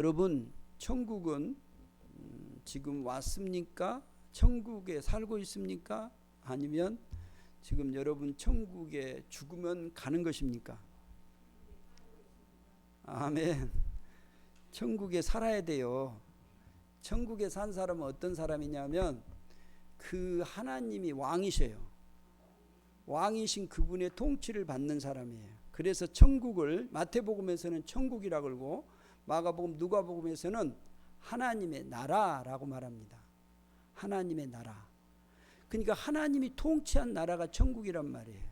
여러분, 천국은 지금 왔습니까? 천국에 살고 있습니까? 아니면 지금 여러분 천국에 죽으면 가는 것입니까? 아멘. 천국에 살아야 돼요. 천국에 산 사람은 어떤 사람이냐면 그 하나님이 왕이셔요. 왕이신 그분의 통치를 받는 사람이에요. 그래서 천국을 마태복음에서는 천국이라고 그러고 마가복음, 누가복음에서는 하나님의 나라라고 말합니다. 하나님의 나라. 그러니까 하나님이 통치한 나라가 천국이란 말이에요.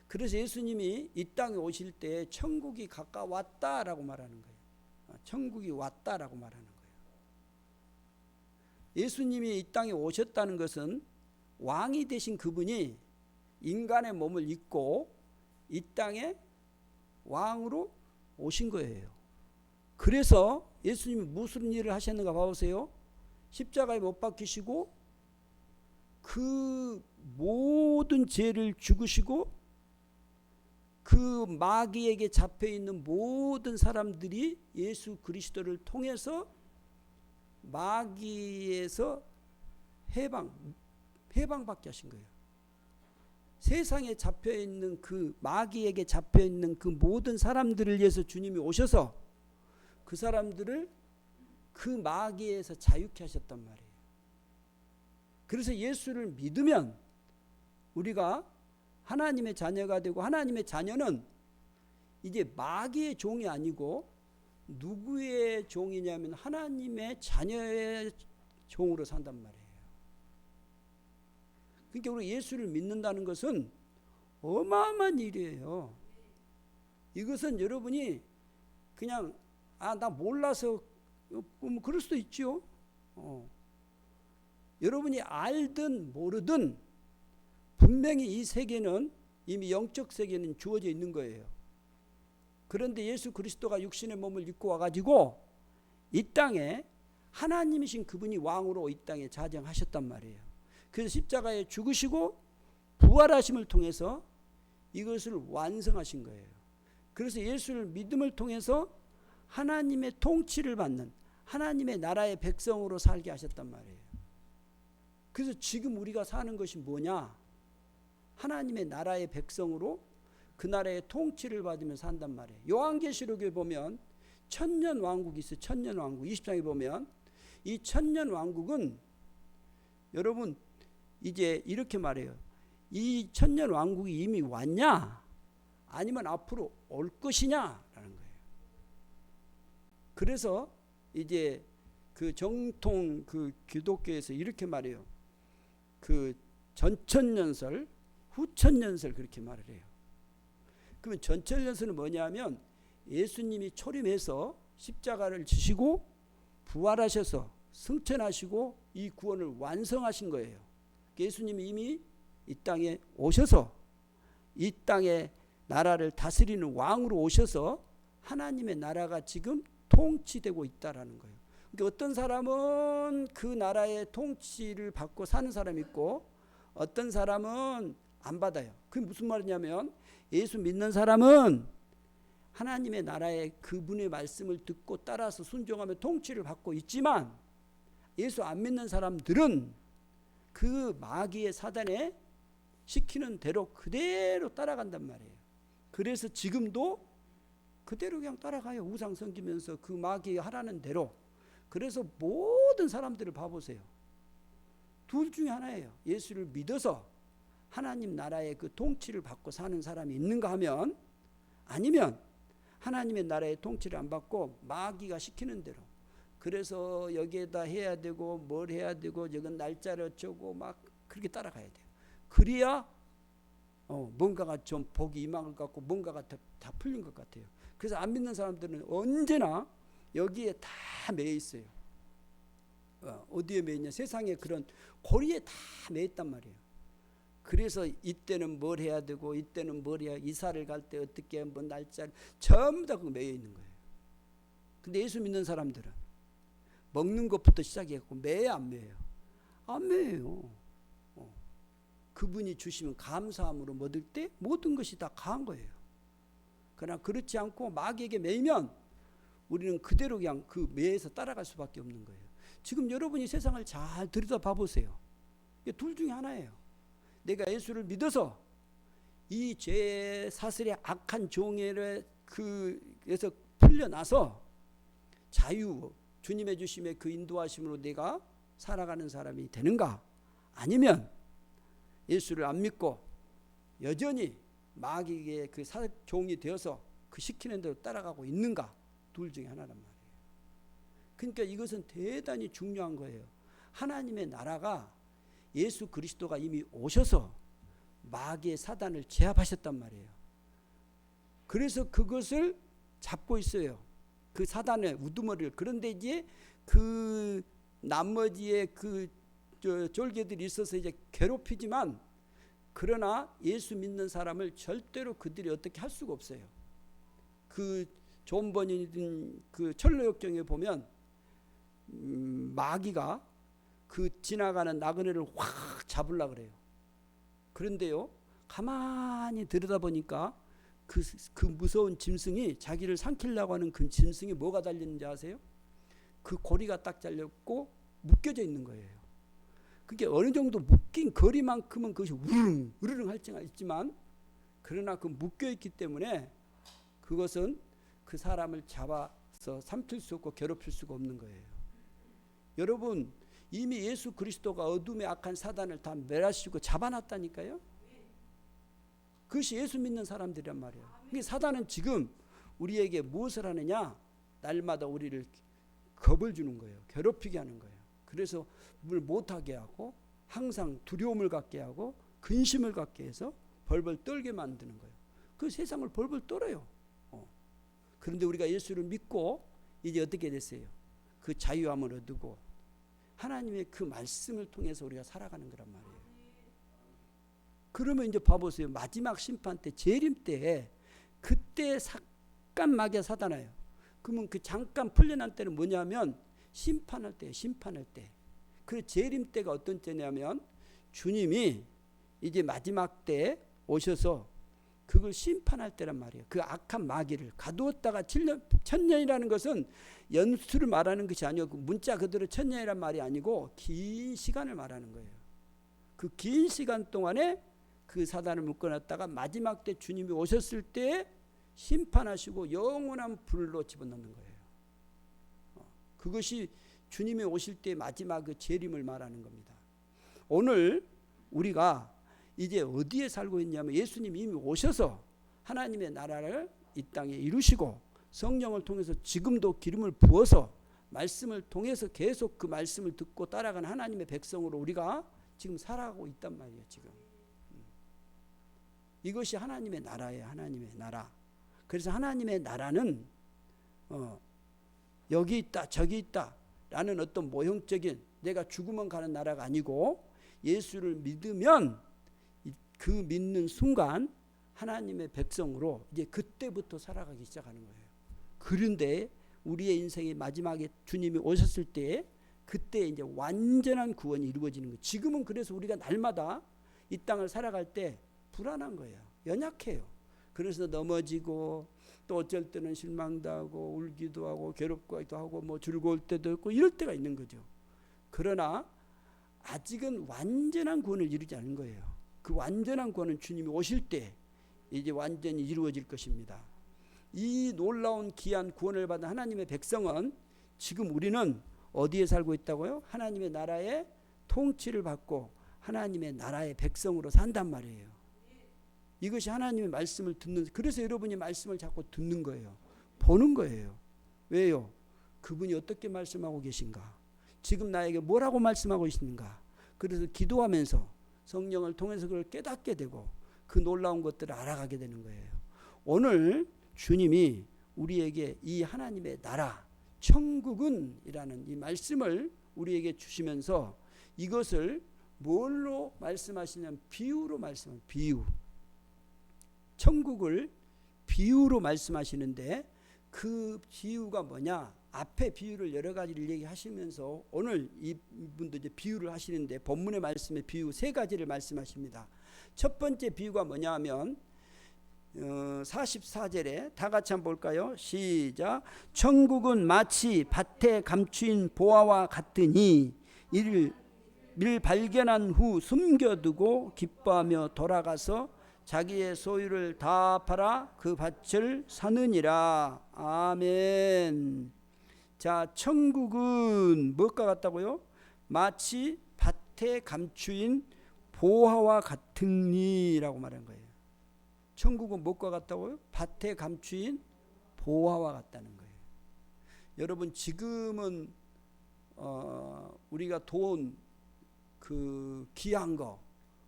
그래서 예수님이 이 땅에 오실 때 천국이 가까웠다라고 말하는 거예요. 천국이 왔다라고 말하는 거예요. 예수님이 이 땅에 오셨다는 것은 왕이 되신 그분이 인간의 몸을 입고 이 땅에 왕으로 오신 거예요. 그래서 예수님이 무슨 일을 하셨는가 봐보세요. 십자가에 못 박히시고 그 모든 죄를 죽으시고 그 마귀에게 잡혀있는 모든 사람들이 예수 그리스도를 통해서 마귀에서 해방받게 하신 거예요. 세상에 잡혀있는 그 마귀에게 잡혀있는 그 모든 사람들을 위해서 주님이 오셔서 그 사람들을 그 마귀에서 자유케 하셨단 말이에요. 그래서 예수를 믿으면 우리가 하나님의 자녀가 되고, 하나님의 자녀는 이제 마귀의 종이 아니고 누구의 종이냐면 하나님의 자녀의 종으로 산단 말이에요. 그러니까 우리 예수를 믿는다는 것은 어마어마한 일이에요. 이것은 여러분이 그냥 나 몰라서 그럴 수도 있죠. 여러분이 알든 모르든 분명히 이 세계는 이미 영적 세계는 주어져 있는 거예요. 그런데 예수 그리스도가 육신의 몸을 입고 와가지고 이 땅에 하나님이신 그분이 왕으로 이 땅에 자정하셨단 말이에요. 그래서 십자가에 죽으시고 부활하심을 통해서 이것을 완성하신 거예요. 그래서 예수를 믿음을 통해서 하나님의 통치를 받는 하나님의 나라의 백성으로 살게 하셨단 말이에요. 그래서 지금 우리가 사는 것이 뭐냐? 하나님의 나라의 백성으로 그 나라의 통치를 받으며 산단 말이에요. 요한계시록에 보면 천년 왕국이 있어요. 천년 왕국 20장에 보면 이 천년 왕국은 여러분 이제 이렇게 말해요. 이 천년 왕국이 이미 왔냐? 아니면 앞으로 올 것이냐라는 거예요. 그래서 이제 그 정통 그 기독교에서 이렇게 말해요. 그 전천년설, 후천년설 그렇게 말을 해요. 그러면 전천년설은 뭐냐면 예수님이 초림해서 십자가를 지시고 부활하셔서 승천하시고 이 구원을 완성하신 거예요. 예수님이 이미 이 땅에 오셔서 이 땅의 나라를 다스리는 왕으로 오셔서 하나님의 나라가 지금 통치되고 있다라는 거예요. 그러니까 어떤 사람은 그 나라의 통치를 받고 사는 사람이 있고 어떤 사람은 안 받아요. 그게 무슨 말이냐면 예수 믿는 사람은 하나님의 나라의 그분의 말씀을 듣고 따라서 순종하며 통치를 받고 있지만 예수 안 믿는 사람들은 그 마귀의 사단에 시키는 대로 그대로 따라간단 말이에요. 그래서 지금도 그대로 그냥 따라가요. 우상 섬기면서 그 마귀가 하라는 대로. 그래서 모든 사람들을 봐보세요. 둘 중에 하나예요. 예수를 믿어서 하나님 나라의 그 통치를 받고 사는 사람이 있는가 하면, 아니면 하나님의 나라의 통치를 안 받고 마귀가 시키는 대로, 그래서 여기에다 해야 되고 뭘 해야 되고 여긴 날짜를 어쩌고 막 그렇게 따라가야 돼요. 그래야 뭔가가 좀 복이 임한 것 같고 뭔가가 다 풀린 것 같아요. 그래서 안 믿는 사람들은 언제나 여기에 다 매여 있어요. 어디에 매여 있냐? 세상에 그런 고리에 다 매여 있단 말이에요. 그래서 이때는 뭘 해야 되고 이때는 뭘 해야, 이사를 갈 때 어떻게 뭐 날짜를 전부 다 매여 있는 거예요. 근데 예수 믿는 사람들은 먹는 것부터 시작해갖고 매여 안 매여요? 안 매여요. 그분이 주시면 감사함으로 얻을 때 모든 것이 다 가한 거예요. 그러나 그렇지 않고 마귀에게 매이면 우리는 그대로 그냥 그 매에서 따라갈 수밖에 없는 거예요. 지금 여러분이 세상을 잘 들여다봐 보세요. 둘 중에 하나예요. 내가 예수를 믿어서 이 죄 사슬의 악한 종애를 그에서 풀려나서 자유, 주님의 주심의 그 인도하심으로 내가 살아가는 사람이 되는가? 아니면 예수를 안 믿고 여전히 마귀의 그 종이 되어서 그 시키는 대로 따라가고 있는가? 둘 중에 하나란 말이에요. 그러니까 이것은 대단히 중요한 거예요. 하나님의 나라가 예수 그리스도가 이미 오셔서 마귀의 사단을 제압하셨단 말이에요. 그래서 그것을 잡고 있어요. 그 사단의 우두머리를. 그런데 이제 그 나머지의 그 졸개들이 있어서 이제 괴롭히지만, 그러나 예수 믿는 사람을 절대로 그들이 어떻게 할 수가 없어요. 그 존 버니든 그 철로역정에 보면 마귀가 그 지나가는 나그네를 확 잡으려고 그래요. 그런데요, 가만히 들여다보니까 그 무서운 짐승이 자기를 삼키려고 하는 그 짐승이 뭐가 달렸는지 아세요? 그 고리가 딱 잘렸고 묶여져 있는 거예요. 그게 어느 정도 묶인 거리만큼은 그것이 우르릉 우르릉 할 수가 있지만, 그러나 그 묶여 있기 때문에 그것은 그 사람을 잡아서 삼킬 수 없고 괴롭힐 수가 없는 거예요. 여러분, 이미 예수 그리스도가 어둠의 악한 사단을 다 멸하시고 잡아놨다니까요. 그것이 예수 믿는 사람들이란 말이에요. 그러니까 사단은 지금 우리에게 무엇을 하느냐? 날마다 우리를 겁을 주는 거예요. 괴롭히게 하는 거예요. 그래서 뭘 못하게 하고 항상 두려움을 갖게 하고 근심을 갖게 해서 벌벌 떨게 만드는 거예요. 그 세상을 벌벌 떨어요. 그런데 우리가 예수를 믿고 이제 어떻게 됐어요? 그 자유함을 얻고 하나님의 그 말씀을 통해서 우리가 살아가는 거란 말이에요. 그러면 이제 봐보세요. 마지막 심판 때, 재림 때, 그때 잠깐 마귀가 사단아요. 그러면 그 잠깐 풀려난 때는 뭐냐면 심판할 때예요. 심판할 때. 그 재림 때가 어떤 때냐면 주님이 이제 마지막 때 오셔서 그걸 심판할 때란 말이에요. 그 악한 마귀를 가두었다가 1000년이라는 것은 연수를 말하는 것이 아니고 문자 그대로 1000년이란 말이 아니고 긴 시간을 말하는 거예요. 그 긴 시간 동안에 그 사단을 묶어놨다가 마지막 때 주님이 오셨을 때 심판하시고 영원한 불로 집어넣는 거예요. 그것이 주님이 오실 때 마지막 그 재림을 말하는 겁니다. 오늘 우리가 이제 어디에 살고 있냐면 예수님이 이미 오셔서 하나님의 나라를 이 땅에 이루시고 성령을 통해서 지금도 기름을 부어서 말씀을 통해서 계속 그 말씀을 듣고 따라가는 하나님의 백성으로 우리가 지금 살아가고 있단 말이에요. 지금 이것이 하나님의 나라예요. 하나님의 나라. 그래서 하나님의 나라는 여기 있다 저기 있다 라는 어떤 모형적인 내가 죽으면 가는 나라가 아니고, 예수를 믿으면 그 믿는 순간 하나님의 백성으로 이제 그때부터 살아가기 시작하는 거예요. 그런데 우리의 인생의 마지막에 주님이 오셨을 때 그때 이제 완전한 구원이 이루어지는 거예요. 지금은 그래서 우리가 날마다 이 땅을 살아갈 때 불안한 거예요. 연약해요. 그래서 넘어지고 또 어쩔 때는 실망도 하고 울기도 하고 괴롭기도 하고 뭐 즐거울 때도 있고 이럴 때가 있는 거죠. 그러나 아직은 완전한 구원을 이루지 않은 거예요. 그 완전한 구원은 주님이 오실 때 이제 완전히 이루어질 것입니다. 이 놀라운 귀한 구원을 받은 하나님의 백성은 지금 우리는 어디에 살고 있다고요? 하나님의 나라의 통치를 받고 하나님의 나라의 백성으로 산단 말이에요. 이것이 하나님의 말씀을 듣는, 그래서 여러분이 말씀을 자꾸 듣는 거예요. 보는 거예요. 왜요? 그분이 어떻게 말씀하고 계신가? 지금 나에게 뭐라고 말씀하고 계신가? 그래서 기도하면서 성령을 통해서 그걸 깨닫게 되고 그 놀라운 것들을 알아가게 되는 거예요. 오늘 주님이 우리에게 이 하나님의 나라, 천국은 이라는 이 말씀을 우리에게 주시면서 이것을 뭘로 말씀하시냐면 비유로 말씀하는 비유. 천국을 비유로 말씀하시는데 그 비유가 뭐냐? 앞에 비유를 여러 가지를 얘기하시면서 오늘 이분도 이제 비유를 하시는데 본문의 말씀에 비유 3가지를 말씀하십니다. 첫 번째 비유가 뭐냐 하면 44절에 다 같이 한번 볼까요? 시작. 천국은 마치 밭에 감추인 보화와 같으니 이를 발견한 후 숨겨두고 기뻐하며 돌아가서 자기의 소유를 다 팔아 그 밭을 사느니라. 아멘. 자, 천국은 무엇과 같다고요? 마치 밭에 감추인 보화와 같으니라고 말한 거예요. 천국은 무엇과 같다고요? 밭에 감추인 보화와 같다는 거예요. 여러분, 지금은 우리가 돈, 그 귀한 거,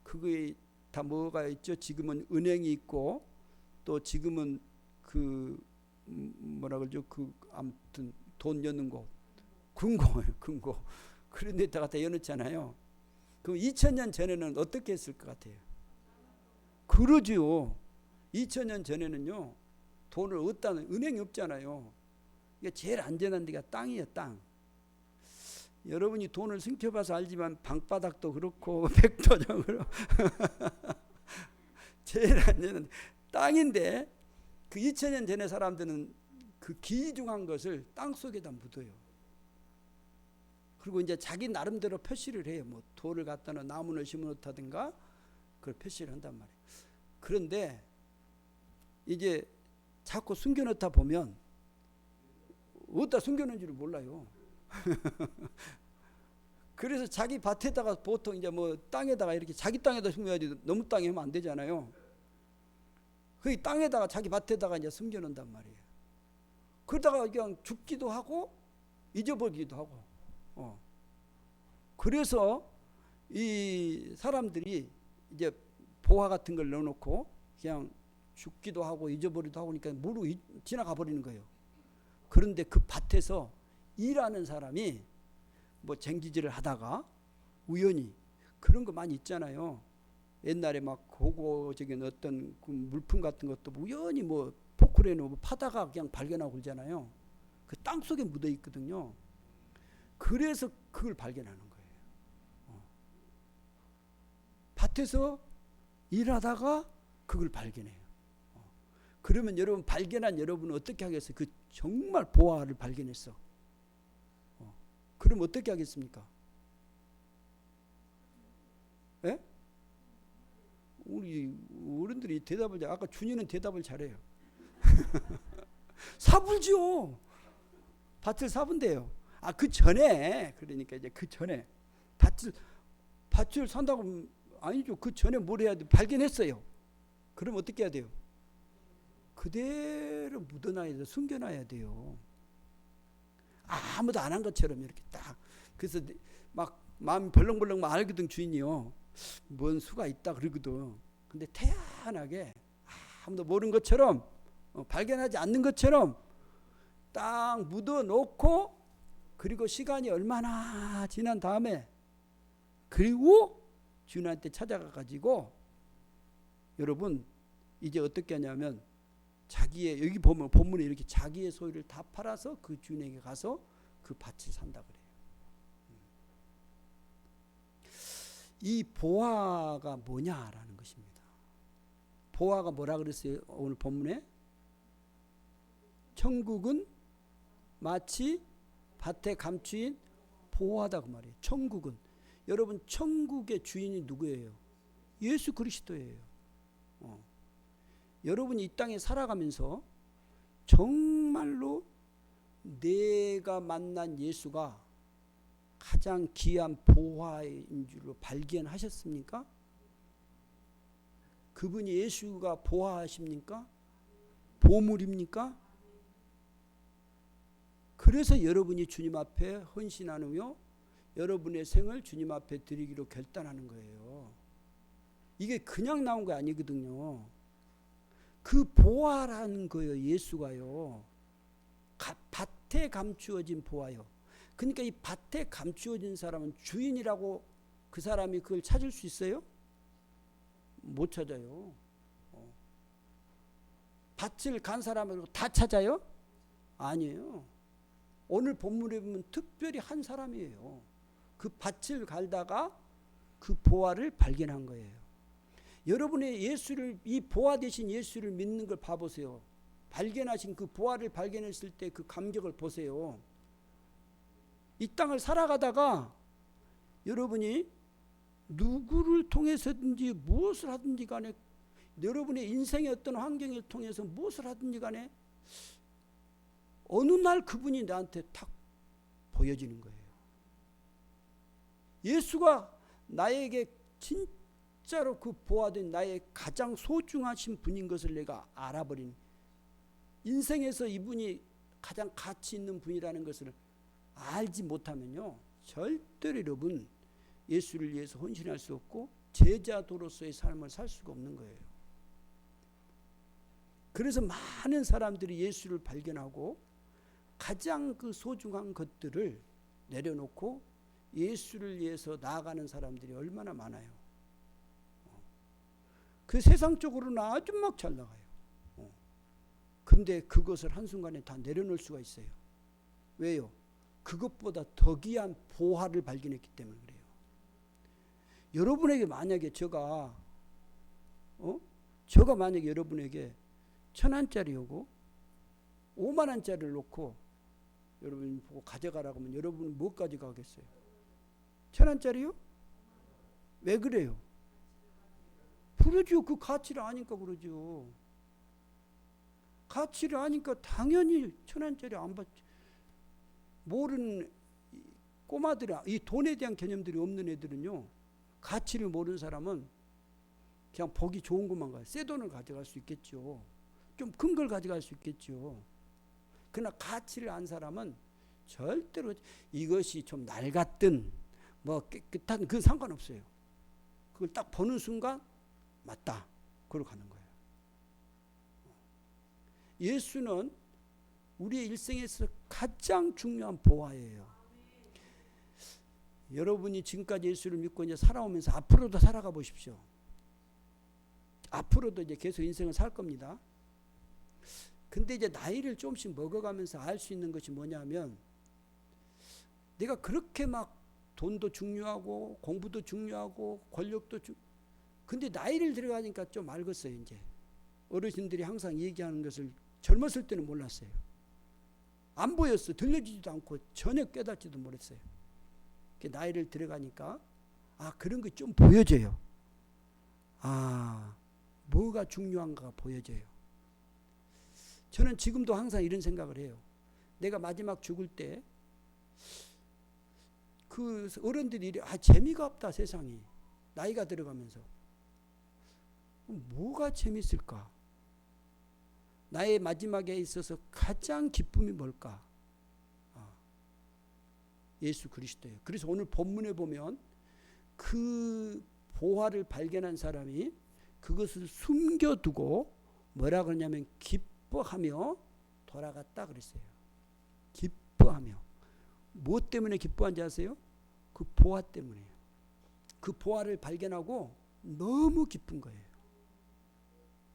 그게 다 뭐가 있죠? 지금은 은행이 있고, 또 지금은 그 뭐라 그러죠? 그 아무튼 돈 여는 곳, 금고예요, 금고. 그런 데다 갖다 여놓잖아요. 그럼 2000년 전에는 어떻게 했을 것 같아요? 그러지요. 2000년 전에는요, 돈을 얻다는 은행이 없잖아요. 이게 제일 안전한 데가 땅이에요, 땅. 여러분이 돈을 숨겨봐서 알지만 방바닥도 그렇고 백도적으로 제일 안전한 땅인데, 그 2000년 전에 사람들은 그 귀중한 것을 땅 속에다 묻어요. 그리고 이제 자기 나름대로 표시를 해요. 뭐 돌을 갖다는 나무를 심어놓다든가 그걸 표시를 한단 말이에요. 그런데 이제 자꾸 숨겨놓다 보면 어디다 숨겨놓은지를 몰라요. 그래서 자기 밭에다가 보통 이제 뭐 땅에다가 이렇게 자기 땅에다 숨겨야지, 너무 땅에 하면 안 되잖아요. 그 땅에다가 자기 밭에다가 이제 숨겨놓는단 말이에요. 그러다가 그냥 죽기도 하고 잊어버리기도 하고. 그래서 이 사람들이 이제 보화 같은 걸 넣어놓고 그냥 죽기도 하고 잊어버리기도 하고 그러니까 모르고 지나가 버리는 거예요. 그런데 그 밭에서 일하는 사람이 뭐 쟁기질을 하다가 우연히, 그런 거 많이 있잖아요. 옛날에 막 고고적인 어떤 그 물품 같은 것도 우연히 뭐 포크레인으로 뭐 파다가 그냥 발견하고 그러잖아요. 그 땅 속에 묻어 있거든요. 그래서 그걸 발견하는 거예요. 밭에서 일하다가 그걸 발견해요. 그러면 여러분, 발견한 여러분은 어떻게 하겠어요? 그 정말 보화를 발견했어. 그럼 어떻게 하겠습니까? 예? 우리 어른들이 대답을, 아까 준이는 대답을 잘해요. 사불지요. 밭을 사분대요. 그 전에, 그러니까 이제 그 전에 밭을 산다고, 아니죠. 그 전에 뭘 해야 돼? 발견했어요. 그럼 어떻게 해야 돼요? 그대로 묻어놔야 돼요. 숨겨놔야 돼요. 아무도 안 한 것처럼 이렇게 딱. 그래서 막 마음이 벌렁벌렁 막 알거든, 주인이요. 뭔 수가 있다 그러거든. 근데 태연하게 아무도 모르는 것처럼, 발견하지 않는 것처럼 딱 묻어놓고, 그리고 시간이 얼마나 지난 다음에, 그리고 주인한테 찾아가 가지고, 여러분 이제 어떻게 하냐면, 자기의, 여기 보면 본문에 이렇게 자기의 소유를 다 팔아서 그 주인에게 가서 그 밭을 산다 그래요. 이 보화가 뭐냐라는 것입니다. 보화가 뭐라 그랬어요? 오늘 본문에 천국은 마치 밭에 감추인 보화다 그 말이에요. 천국은, 여러분 천국의 주인이 누구예요? 예수 그리스도예요. 여러분이 이 땅에 살아가면서 정말로 내가 만난 예수가 가장 귀한 보화인 줄로 발견하셨습니까? 그분이 예수가 보화하십니까? 보물입니까? 그래서 여러분이 주님 앞에 헌신하며 여러분의 생을 주님 앞에 드리기로 결단하는 거예요. 이게 그냥 나온 거 아니거든요. 그 보화라는 거예요. 예수가요. 밭에 감추어진 보화요. 그러니까 이 밭에 감추어진 사람은 주인이라고, 그 사람이 그걸 찾을 수 있어요? 못 찾아요. 밭을 간 사람을 다 찾아요? 아니에요. 오늘 본문에 보면 특별히 한 사람이에요. 그 밭을 갈다가 그 보화를 발견한 거예요. 여러분의 예수를, 이 보화 되신 예수를 믿는 걸 봐보세요. 발견하신 그 보화를 발견했을 때 그 감격을 보세요. 이 땅을 살아가다가 여러분이 누구를 통해서든지 무엇을 하든지 간에, 여러분의 인생의 어떤 환경을 통해서 무엇을 하든지 간에 어느 날 그분이 나한테 탁 보여지는 거예요. 예수가 나에게 진짜로 그 보아된 나의 가장 소중하신 분인 것을 내가 알아버린, 인생에서 이분이 가장 가치 있는 분이라는 것을 알지 못하면요, 절대로 여러분 예수를 위해서 헌신할 수 없고 제자도로서의 삶을 살 수가 없는 거예요. 그래서 많은 사람들이 예수를 발견하고 가장 그 소중한 것들을 내려놓고 예수를 위해서 나아가는 사람들이 얼마나 많아요. 그 세상적으로는 아주 막 잘 나가요. 근데 그것을 한순간에 다 내려놓을 수가 있어요. 왜요? 그것보다 더 귀한 보화를 발견했기 때문에 그래요. 여러분에게 만약에 제가 만약에 여러분에게 1,000원짜리하고 50,000원짜리를 놓고 여러분 보고 가져가라고 하면 여러분은 뭐 가져가겠어요? 1,000원짜리요? 왜 그래요? 그러죠. 그 가치를 아니까 그러죠. 가치를 아니까 당연히 1,000원짜리 안 받지. 모르는 꼬마들이, 이 돈에 대한 개념들이 없는 애들은요, 가치를 모르는 사람은 그냥 보기 좋은 것만 가요. 새 돈을 가져갈 수 있겠죠. 좀 큰 걸 가져갈 수 있겠죠. 그러나 가치를 안 사람은 절대로 이것이 좀 낡았든 뭐 깨끗한 그 상관없어요. 그걸 딱 보는 순간 맞다, 그러고 가는 거예요. 예수는 우리의 일생에서 가장 중요한 보화예요. 여러분이 지금까지 예수를 믿고 이제 살아오면서 앞으로도 살아가 보십시오. 앞으로도 이제 계속 인생을 살 겁니다. 근데 이제 나이를 조금씩 먹어가면서 알 수 있는 것이 뭐냐면, 내가 그렇게 막 돈도 중요하고 공부도 중요하고 권력도 근데 나이를 들어가니까 좀 알겠어요. 이제 어르신들이 항상 얘기하는 것을 젊었을 때는 몰랐어요. 안 보였어. 들려지지도 않고 전혀 깨닫지도 못했어요. 나이를 들어가니까 그런 게 좀 보여져요. 뭐가 중요한가가 보여져요. 저는 지금도 항상 이런 생각을 해요. 내가 마지막 죽을 때 그 어른들이 재미가 없다 세상이, 나이가 들어가면서. 뭐가 재밌을까? 나의 마지막에 있어서 가장 기쁨이 뭘까? 예수 그리스도예요. 그래서 오늘 본문에 보면 그 보화를 발견한 사람이 그것을 숨겨두고 뭐라 그러냐면 기뻐하며 돌아갔다 그랬어요. 기뻐하며. 무엇 때문에 기뻐한지 아세요? 그 보화 때문에요. 그 보화를 발견하고 너무 기쁜 거예요.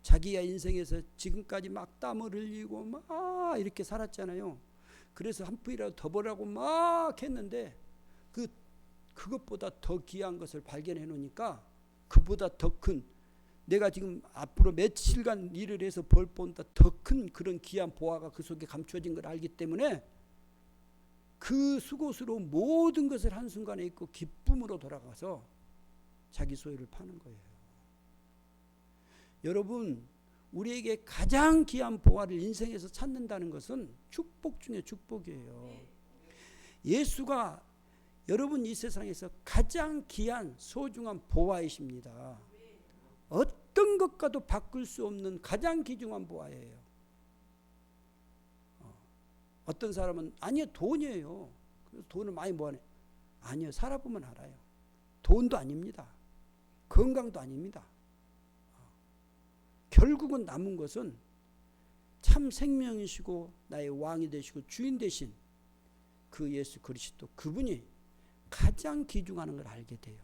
자기의 인생에서 지금까지 막 땀을 흘리고 막 이렇게 살았잖아요. 그래서 한 푼이라도 더 벌라고 막 했는데 그것보다 더 귀한 것을 발견해 놓으니까 그보다 더 큰, 내가 지금 앞으로 며칠간 일을 해서 벌 보다 더 큰 그런 귀한 보화가 그 속에 감춰진 걸 알기 때문에 그 수고스러운 모든 것을 한순간에 잊고 기쁨으로 돌아가서 자기 소유를 파는 거예요. 여러분, 우리에게 가장 귀한 보화를 인생에서 찾는다는 것은 축복 중에 축복이에요. 예수가 여러분 이 세상에서 가장 귀한 소중한 보화이십니다. 어떤 것과도 바꿀 수 없는 가장 귀중한 보화예요. 어떤 사람은 아니요 돈이에요. 그래서 돈을 많이 모아내. 아니요, 살아보면 알아요. 돈도 아닙니다. 건강도 아닙니다. 결국은 남은 것은 참 생명이시고 나의 왕이 되시고 주인 되신 그 예수 그리스도, 그분이 가장 귀중하는 걸 알게 돼요.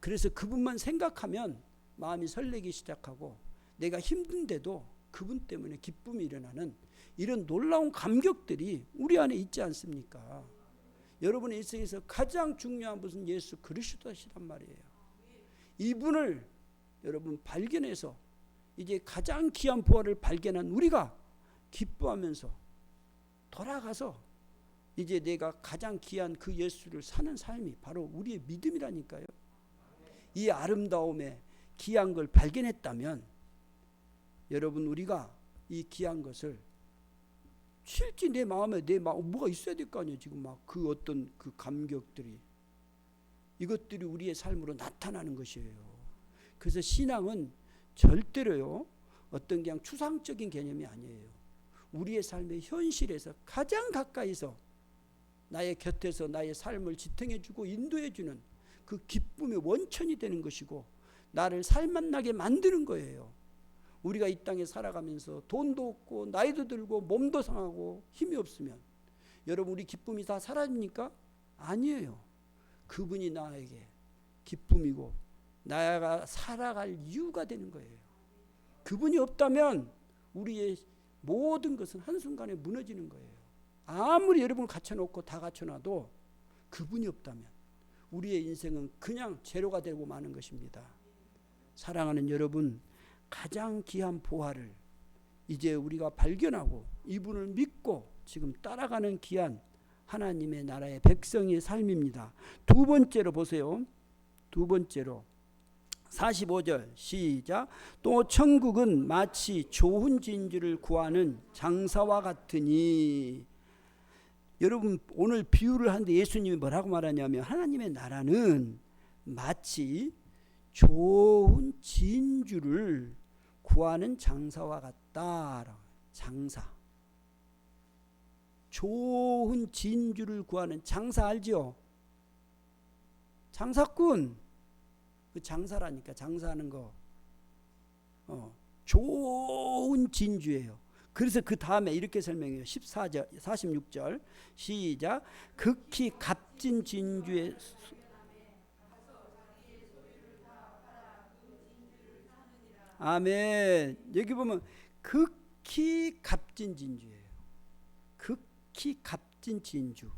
그래서 그분만 생각하면 마음이 설레기 시작하고 내가 힘든데도 그분 때문에 기쁨이 일어나는 이런 놀라운 감격들이 우리 안에 있지 않습니까? 여러분의 일생에서 가장 중요한 것은 예수 그리스도시란 말이에요. 이분을 여러분 발견해서 이제 가장 귀한 부활을 발견한 우리가 기뻐하면서 돌아가서 이제 내가 가장 귀한 그 예수를 사는 삶이 바로 우리의 믿음이라니까요. 이 아름다움에 귀한 걸 발견했다면 여러분 우리가 이 귀한 것을 실제 내 마음에 뭐가 있어야 될 거 아니에요. 지금 막 그 어떤 그 감격들이 이것들이 우리의 삶으로 나타나는 것이에요. 그래서 신앙은 절대로요 어떤 그냥 추상적인 개념이 아니에요. 우리의 삶의 현실에서 가장 가까이서 나의 곁에서 나의 삶을 지탱해주고 인도해주는 그 기쁨의 원천이 되는 것이고 나를 살맛나게 만드는 거예요. 우리가 이 땅에 살아가면서 돈도 없고 나이도 들고 몸도 상하고 힘이 없으면 여러분 우리 기쁨이 다 사라집니까? 아니에요. 그분이 나에게 기쁨이고 나가 살아갈 이유가 되는 거예요. 그분이 없다면 우리의 모든 것은 한순간에 무너지는 거예요. 아무리 여러분을 갖춰놓고 다 갖춰놔도 그분이 없다면 우리의 인생은 그냥 제로가 되고 마는 것입니다. 사랑하는 여러분, 가장 귀한 보화를 이제 우리가 발견하고 이분을 믿고 지금 따라가는 귀한 하나님의 나라의 백성의 삶입니다. 두 번째로 보세요. 두 번째로 45절 시작. 또 천국은 마치 좋은 진주를 구하는 장사와 같으니. 여러분 오늘 비유를 하는데 예수님이 뭐라고 말하냐면 하나님의 나라는 마치 좋은 진주를 구하는 장사와 같다. 장사. 좋은 진주를 구하는 장사 알죠? 장사꾼. 그 장사라니까 장사하는 거. 좋은 진주예요. 그래서 그 다음에 이렇게 설명해요. 14절, 46절 시작. 극히 값진 진주의 아멘. 여기 보면 극히 값진 진주예요. 극히 값진 진주.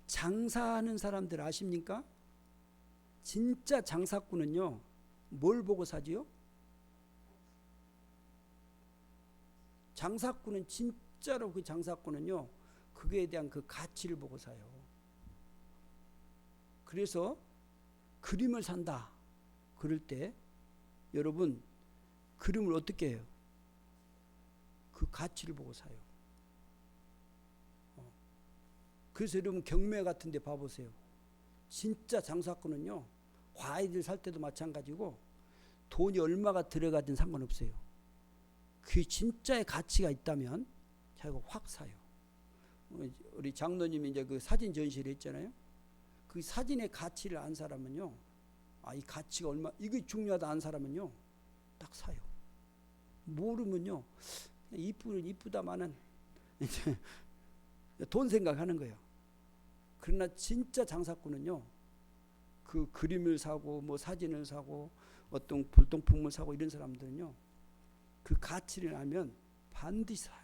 장사하는 사람들 아십니까? 진짜 장사꾼은요 뭘 보고 사지요? 장사꾼은 진짜로 그 장사꾼은요 그거에 대한 그 가치를 보고 사요. 그래서 그림을 산다 그럴 때 여러분 그림을 어떻게 해요? 그 가치를 보고 사요. 그래서 여러분 경매 같은 데 봐보세요. 진짜 장사꾼은요 과일을 살 때도 마찬가지고 돈이 얼마가 들어가든 상관없어요. 그 진짜의 가치가 있다면 자기가 확 사요. 우리 장로님이 이제 그 사진 전시를 했잖아요. 그 사진의 가치를 안 사람은요 이 가치가 얼마 이게 중요하다 안 사람은요 딱 사요. 모르면요 이쁘다마는 이제 돈 생각하는 거예요. 그러나 진짜 장사꾼은요 그 그림을 사고 뭐 사진을 사고 어떤 불통품을 사고 이런 사람들은요 그 가치를 알면 반드시 사요.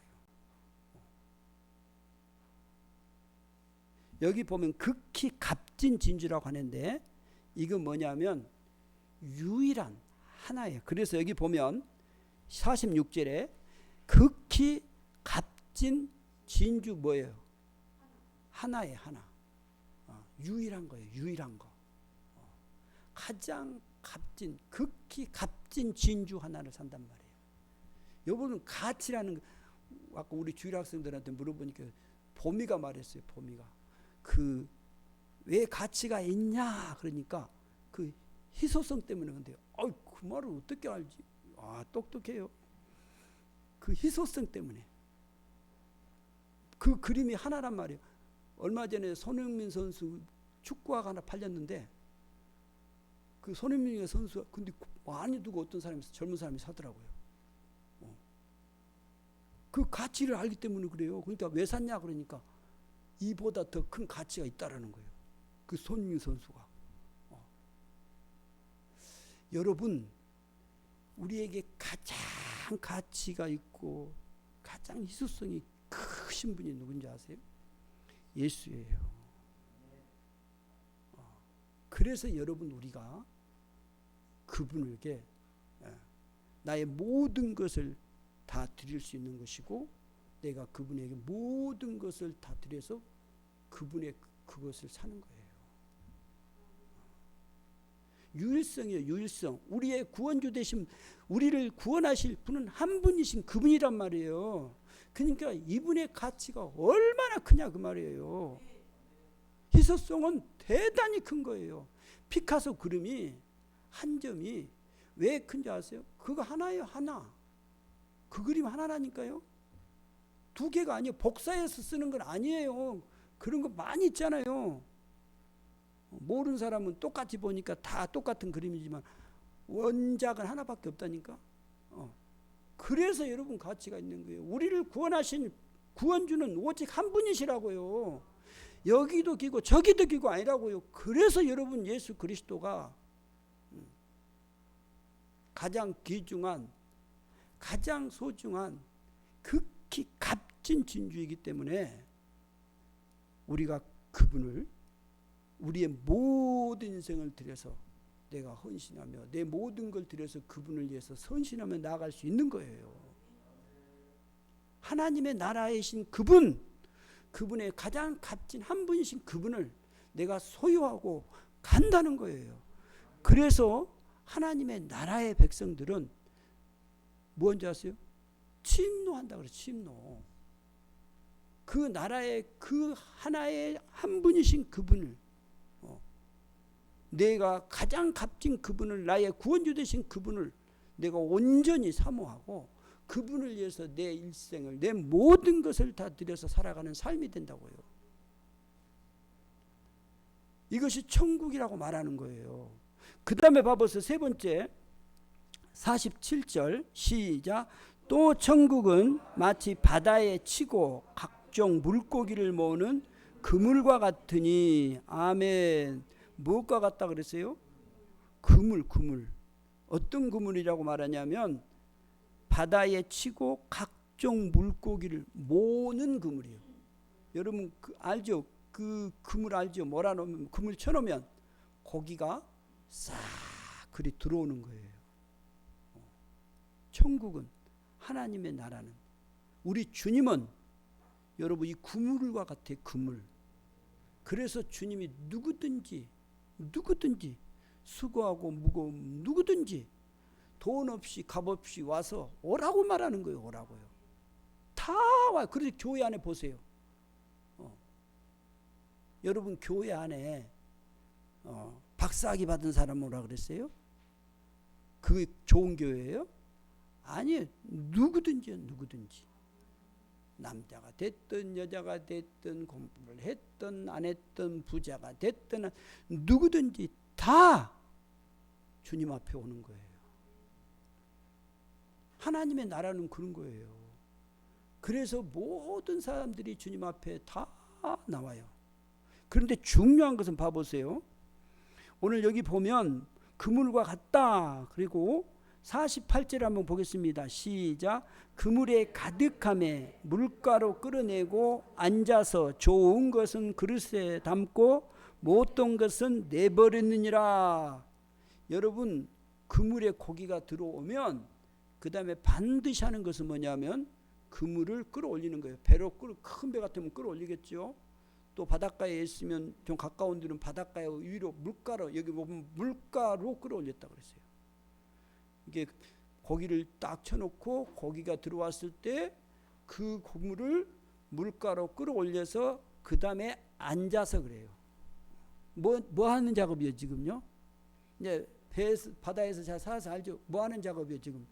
여기 보면 극히 값진 진주라고 하는데 이건 뭐냐면 유일한 하나예요. 그래서 여기 보면 46절에 극히 값진 진주 뭐예요? 하나예요. 하나. 유일한 거예요. 유일한 거. 가장 값진 극히 값진 진주 하나를 산단 말이에요. 여러분 가치라는 거 아까 우리 주일 학생들한테 물어보니까 보미가 말했어요. 보미가 그 왜 가치가 있냐 그러니까 그 희소성 때문에. 근데 그 말을 어떻게 알지? 똑똑해요. 그 희소성 때문에. 그 그림이 하나란 말이에요. 얼마 전에 손흥민 선수 축구화가 하나 팔렸는데 그 손흥민 선수가 근데 많이 두고 어떤 사람이 젊은 사람이 사더라고요. 그 가치를 알기 때문에 그래요. 그러니까 왜 샀냐 그러니까 이보다 더 큰 가치가 있다라는 거예요. 그 손흥민 선수가. 여러분 우리에게 가장 가치가 있고 가장 희소성이 크신 분이 누군지 아세요? 예수예요. 그래서 여러분 우리가 그분에게 나의 모든 것을 다 드릴 수 있는 것이고, 내가 그분에게 모든 것을 다 드려서 그분의 그것을 사는 거예요. 유일성이에요. 유일성. 우리의 구원주 되신, 우리를 구원하실 분은 한 분이신 그분이란 말이에요. 그러니까 이분의 가치가 얼마나 크냐 그 말이에요. 희소성은 대단히 큰 거예요. 피카소 그림이 한 점이 왜 큰지 아세요? 그거 하나예요. 하나. 그 그림 하나라니까요. 두 개가 아니에요. 복사해서 쓰는 건 아니에요. 그런 거 많이 있잖아요. 모르는 사람은 똑같이 보니까 다 똑같은 그림이지만 원작은 하나밖에 없다니까. 그래서 여러분 가치가 있는 거예요. 우리를 구원하신 구원주는 오직 한 분이시라고요. 여기도 기고 저기도 기고 아니라고요. 그래서 여러분 예수 그리스도가 가장 귀중한, 가장 소중한, 극히 값진 진주이기 때문에 우리가 그분을 우리의 모든 인생을 들여서 내가 헌신하며 내 모든 걸 들여서 그분을 위해서 헌신하며 나아갈 수 있는 거예요. 하나님의 나라이신 그분, 그분의 가장 값진 한 분이신 그분을 내가 소유하고 간다는 거예요. 그래서 하나님의 나라의 백성들은 뭔지 아세요? 침노한다 그래요. 침노. 그 나라의 그 하나의 한 분이신 그분을, 내가 가장 값진 그분을, 나의 구원주 되신 그분을 내가 온전히 사모하고 그분을 위해서 내 일생을, 내 모든 것을 다 들여서 살아가는 삶이 된다고요. 이것이 천국이라고 말하는 거예요. 그 다음에 봐보세요. 세 번째 47절 시작. 또 천국은 마치 바다에 치고 각종 물고기를 모으는 그물과 같으니. 아멘. 무엇과 같다 그랬어요? 그물. 어떤 그물이라고 말하냐면 바다에 치고 각종 물고기를 모으는 그물이에요. 여러분 알죠? 그 그물 알죠? 몰아놓으면, 그물 쳐놓으면 고기가 싹 그리 들어오는 거예요. 천국은, 하나님의 나라는, 우리 주님은 여러분 이 그물과 같아요. 그물. 그래서 주님이 누구든지 수고하고 무거움 누구든지 돈 없이 값 없이 와서 오라고 말하는 거예요. 오라고요. 다 와요. 그래서 교회 안에 보세요. 여러분 교회 안에 박사학위 받은 사람 오라 그랬어요? 그게 좋은 교회예요? 아니에요. 누구든지요. 누구든지. 남자가 됐든 여자가 됐든 공부를 했든 안 했든 부자가 됐든 누구든지 다 주님 앞에 오는 거예요. 하나님의 나라는 그런 거예요. 그래서 모든 사람들이 주님 앞에 다 나와요. 그런데 중요한 것은 봐보세요. 오늘 여기 보면 그물과 같다. 그리고 48절 한번 보겠습니다. 시작. 그물에 가득함에 물가로 끌어내고 앉아서 좋은 것은 그릇에 담고 못된 것은 내버렸느니라. 여러분 그물에 고기가 들어오면 그 다음에 반드시 하는 것은 뭐냐면 그물을 끌어올리는 거예요. 배로 큰 배 같으면 끌어올리겠죠. 또 바닷가에 있으면 좀 가까운 데는 바닷가에 위로 물가로, 여기 보면 물가로 끌어올렸다 그랬어요. 이게 고기를 딱 쳐놓고 고기가 들어왔을 때 그 고물을 물가로 끌어올려서 그 다음에 앉아서 그래요. 뭐 하는 작업이에요 지금요? 이제 배에서, 바다에서 잘 살아서 알죠? 뭐 하는 작업이에요 지금?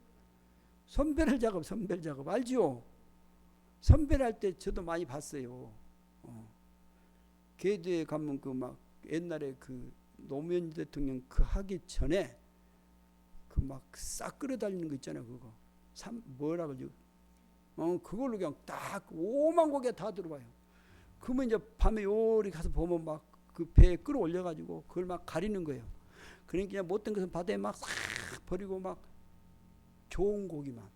선별 작업 알죠? 선별할 때 저도 많이 봤어요. 계도에 가면 그 막 옛날에 그 노무현 대통령 그 하기 전에 그 막 싹 끌어달리는 거 있잖아요. 그거 뭐라 그러죠? 그걸로 그냥 딱 5만 고기가 다 들어와요. 그러면 이제 밤에 요리 가서 보면 막 그 배에 끌어올려 가지고 그걸 막 가리는 거예요. 그러니까 그냥 못된 것은 바다에 막 싹 버리고 막 좋은 고기만,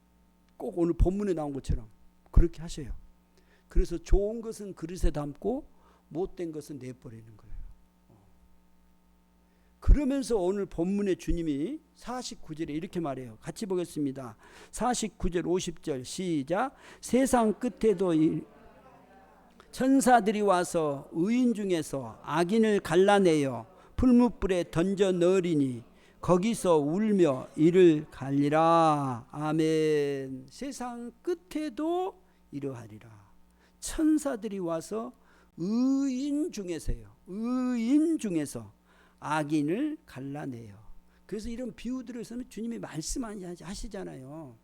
꼭 오늘 본문에 나온 것처럼 그렇게 하셔요. 그래서 좋은 것은 그릇에 담고 못된 것은 내버리는 거예요. 그러면서 오늘 본문의 주님이 49절에 이렇게 말해요. 같이 보겠습니다. 49절 50절 시작. 세상 끝에도 천사들이 와서 의인 중에서 악인을 갈라내어 풀무불에 던져 넣으리니 거기서 울며 이를 갈리라. 아멘. 세상 끝에도 이러하리라. 천사들이 와서 의인 중에서요. 의인 중에서 악인을 갈라내요. 그래서 이런 비유들에서는 주님이 말씀하시잖아요.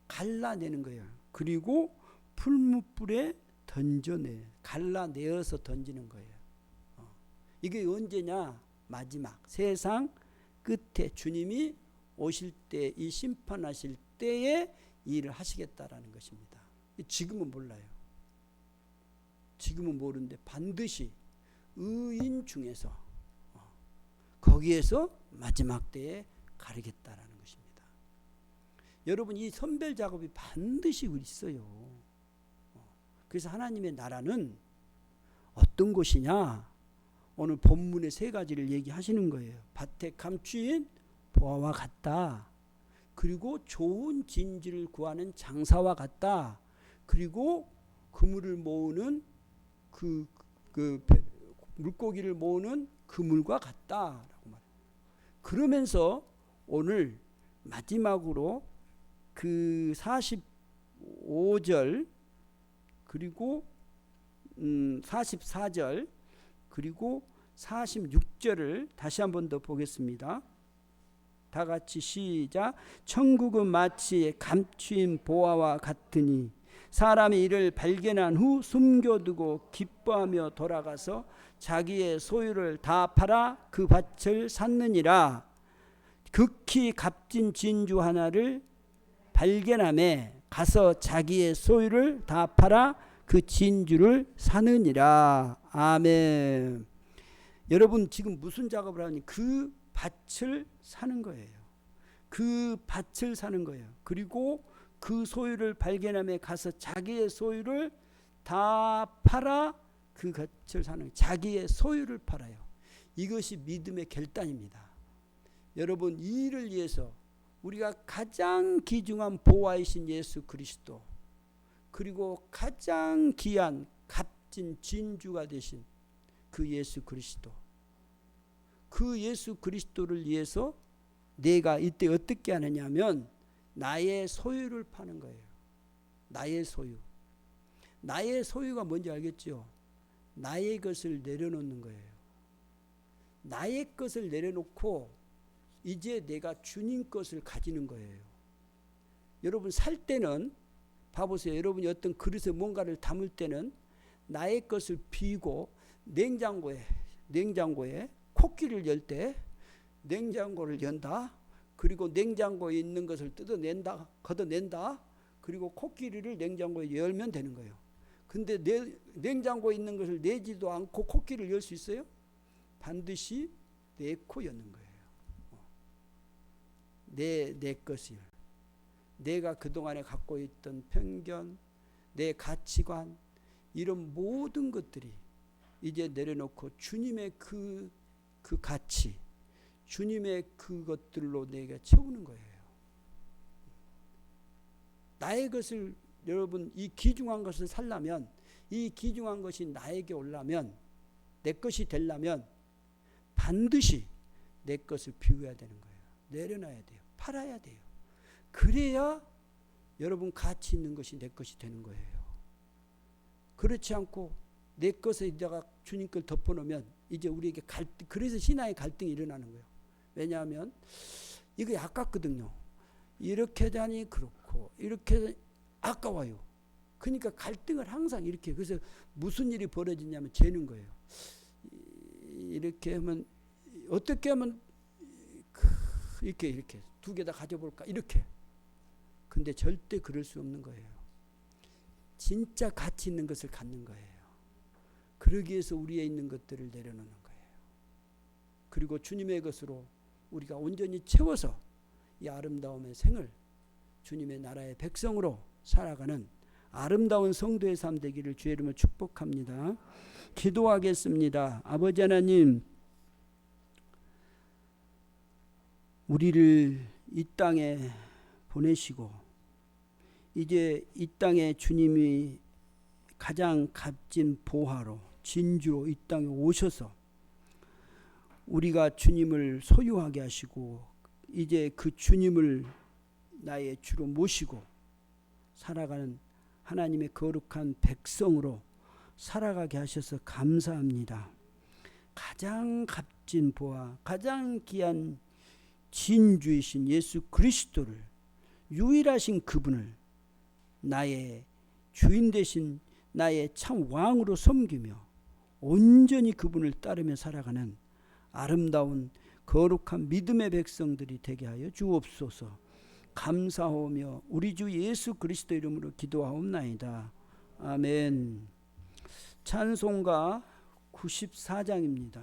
갈라내는 거예요. 그리고 풀무불에 던져내, 갈라내어서 던지는 거예요. 이게 언제냐? 마지막 세상 끝에 주님이 오실 때, 이 심판하실 때에 이 일을 하시겠다라는 것입니다. 지금은 몰라요. 지금은 모르는데 반드시 의인 중에서 거기에서 마지막 때에 가르겠다라는 것입니다. 여러분, 이 선별 작업이 반드시 있어요. 그래서 하나님의 나라는 어떤 곳이냐? 오늘 본문의 세 가지를 얘기하시는 거예요. 밭에 감추인 보화와 같다. 그리고 좋은 진주를 구하는 장사와 같다. 그리고 그물을 모으는 그 물고기를 모으는 그물과 같다라고 말해요. 그러면서 오늘 마지막으로 그 45절 그리고 44절 그리고 46절을 다시 한 번 더 보겠습니다. 다 같이 시작. 천국은 마치 감추인 보화와 같으니 사람이 이를 발견한 후 숨겨두고 기뻐하며 돌아가서 자기의 소유를 다 팔아 그 밭을 샀느니라. 극히 값진 진주 하나를 발견하매 가서 자기의 소유를 다 팔아 그 진주를 사느니라. 아멘. 여러분, 지금 무슨 작업을 하니? 그 밭을 사는 거예요. 그 밭을 사는 거예요. 그리고 그 소유를 발견하며 가서 자기의 소유를 다 팔아 그 밭을 사는 거예요. 자기의 소유를 팔아요. 이것이 믿음의 결단입니다. 여러분, 이 일을 위해서 우리가 가장 귀중한 보화이신 예수 그리스도, 그리고 가장 귀한 값진 진주가 되신 그 예수 그리스도, 그 예수 그리스도를 위해서 내가 이때 어떻게 하느냐면 나의 소유를 파는 거예요. 나의 소유. 나의 소유가 뭔지 알겠죠? 나의 것을 내려놓는 거예요. 나의 것을 내려놓고 이제 내가 주님 것을 가지는 거예요. 여러분, 살 때는 봐보세요. 여러분이 어떤 그릇에 뭔가를 담을 때는 나의 것을 비고 냉장고에 코끼리를 열 때 냉장고를 연다. 그리고 냉장고에 있는 것을 걷어낸다. 그리고 코끼리를 냉장고에 열면 되는 거예요. 근데 냉장고에 있는 것을 내지도 않고 코끼리를 열 수 있어요? 반드시 내코 여는 거예요. 내 것을, 내가 그동안에 갖고 있던 편견, 내 가치관, 이런 모든 것들이 이제 내려놓고 주님의 그 가치, 주님의 그것들로 내가 채우는 거예요. 나의 것을, 여러분, 이 귀중한 것을 살려면, 이 귀중한 것이 나에게 오려면, 내 것이 되려면 반드시 내 것을 비워야 되는 거예요. 내려놔야 돼요. 팔아야 돼요. 그래야 여러분 가치 있는 것이 내 것이 되는 거예요. 그렇지 않고 내 것에 내가 주님 걸 덮어놓으면 이제 우리에게 갈등, 그래서 신앙의 갈등이 일어나는 거예요. 왜냐하면 이거 아깝거든요. 이렇게 하자니 그렇고 이렇게 아까워요. 그러니까 갈등을 항상 이렇게, 그래서 무슨 일이 벌어지냐면 재는 거예요. 이렇게 하면 어떻게 하면 이렇게 두 개 다 가져볼까 이렇게. 근데 절대 그럴 수 없는 거예요. 진짜 가치 있는 것을 갖는 거예요. 그러기 위해서 우리에 있는 것들을 내려놓는 거예요. 그리고 주님의 것으로 우리가 온전히 채워서 이 아름다움의 생을 주님의 나라의 백성으로 살아가는 아름다운 성도의 삶 되기를 주의 이름으로 축복합니다. 기도하겠습니다. 아버지 하나님, 우리를 이 땅에 보내시고 이제 이 땅에 주님이 가장 값진 보화로 진주로 이 땅에 오셔서 우리가 주님을 소유하게 하시고 이제 그 주님을 나의 주로 모시고 살아가는 하나님의 거룩한 백성으로 살아가게 하셔서 감사합니다. 가장 값진 보화, 가장 귀한 진주이신 예수 그리스도를, 유일하신 그분을 나의 주인 되신 나의 참 왕으로 섬기며 온전히 그분을 따르며 살아가는 아름다운 거룩한 믿음의 백성들이 되게 하여 주옵소서. 감사하며 우리 주 예수 그리스도 이름으로 기도하옵나이다. 아멘. 찬송가 94장입니다.